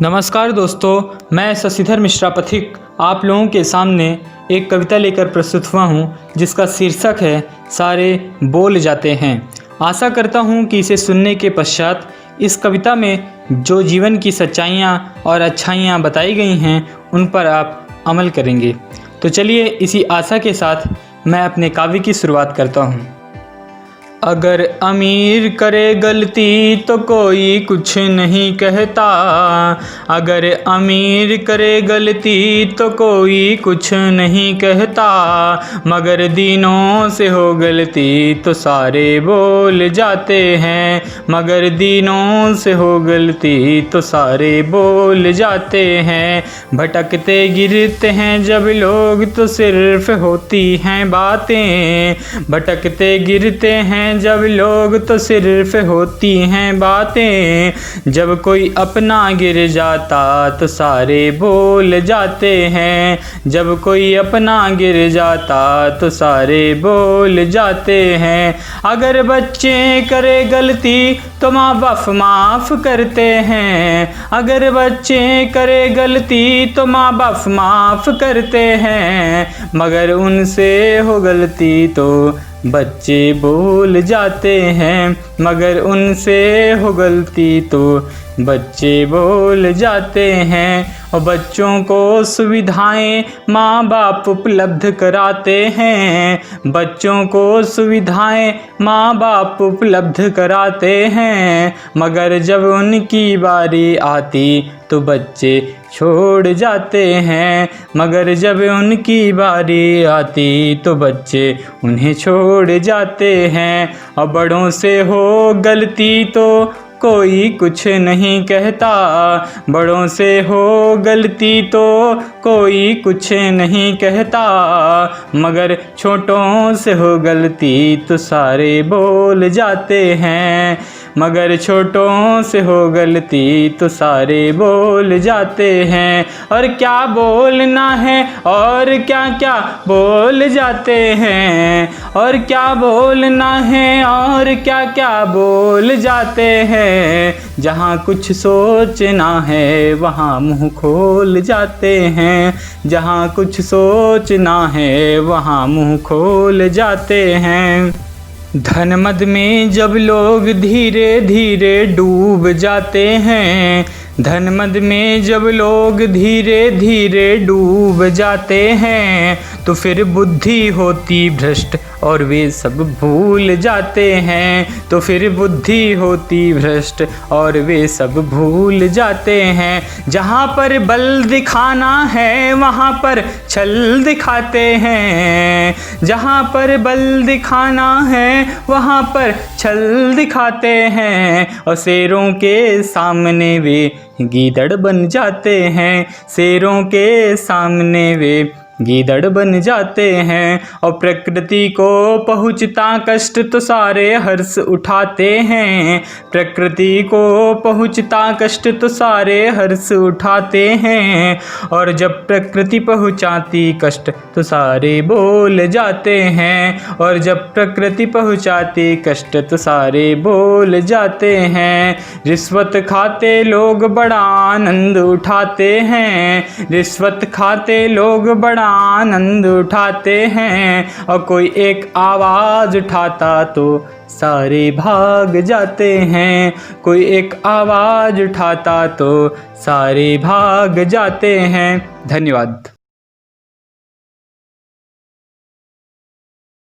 नमस्कार दोस्तों, मैं शशिधर मिश्रा पथिक आप लोगों के सामने एक कविता लेकर प्रस्तुत हुआ हूँ जिसका शीर्षक है सारे बोल जाते हैं। आशा करता हूँ कि इसे सुनने के पश्चात इस कविता में जो जीवन की सच्चाइयाँ और अच्छाइयाँ बताई गई हैं उन पर आप अमल करेंगे। तो चलिए इसी आशा के साथ मैं अपने काव्य की शुरुआत करता हूँ। अगर अमीर करे गलती तो कोई कुछ नहीं कहता, अगर अमीर करे गलती तो कोई कुछ नहीं कहता, मगर दीनों से हो गलती तो सारे बोल जाते हैं, मगर दीनों से हो गलती तो सारे बोल जाते हैं। भटकते गिरते हैं जब लोग तो सिर्फ होती हैं बातें, भटकते गिरते हैं जब लोग तो सिर्फ होती हैं बातें, जब कोई अपना गिर जाता तो सारे बोल जाते हैं, जब कोई अपना गिर जाता तो सारे बोल जाते हैं। अगर बच्चे करे गलती तो माँ बाप माफ़ करते हैं, अगर बच्चे करे गलती तो माँ बाप माफ़ करते हैं, मगर उनसे हो गलती तो बच्चे बोल जाते हैं, मगर उनसे हो गलती तो बच्चे बोल जाते हैं। और बच्चों को सुविधाएं माँ बाप उपलब्ध कराते हैं, बच्चों को सुविधाएं माँ बाप उपलब्ध कराते हैं, मगर जब उनकी बारी आती तो बच्चे छोड़ जाते हैं, मगर जब उनकी बारी आती तो बच्चे उन्हें छोड़ जाते हैं। और बड़ों से हो गलती तो कोई कुछ नहीं कहता, बड़ों से हो गलती तो कोई कुछ नहीं कहता, मगर छोटों से हो गलती तो सारे बोल जाते हैं, मगर छोटों से हो गलती तो सारे बोल जाते हैं। और क्या बोलना है और क्या क्या बोल जाते हैं, और क्या बोलना है और क्या क्या बोल जाते हैं। जहाँ कुछ सोचना है वहाँ मुँह खोल जाते हैं, जहाँ कुछ सोचना है वहाँ मुँह खोल जाते हैं। धन मद में जब लोग धीरे धीरे डूब जाते हैं, धन मद में जब लोग धीरे धीरे डूब जाते हैं, तो फिर बुद्धि होती भ्रष्ट और वे सब भूल जाते हैं, तो फिर बुद्धि होती भ्रष्ट और वे सब भूल जाते हैं। जहाँ पर बल दिखाना है वहाँ पर छल दिखाते हैं, जहाँ पर बल दिखाना है वहाँ पर छल दिखाते हैं। और शेरों के सामने वे गीदड़ बन जाते हैं, शेरों के सामने वे गीदड़ बन जाते हैं। और प्रकृति को पहुँचता कष्ट तो सारे हर्ष उठाते हैं, प्रकृति को पहुँचता कष्ट तो सारे हर्ष उठाते हैं। और जब प्रकृति पहुँचाती कष्ट तो सारे बोल जाते हैं, और जब प्रकृति पहुँचाती कष्ट तो सारे बोल जाते हैं। रिश्वत खाते लोग बड़ा आनंद उठाते हैं, रिश्वत खाते लोग बड़ा आनंद उठाते हैं। और कोई एक आवाज़ उठाता तो सारे भाग जाते हैं, कोई एक आवाज़ उठाता तो सारे भाग जाते हैं। धन्यवाद।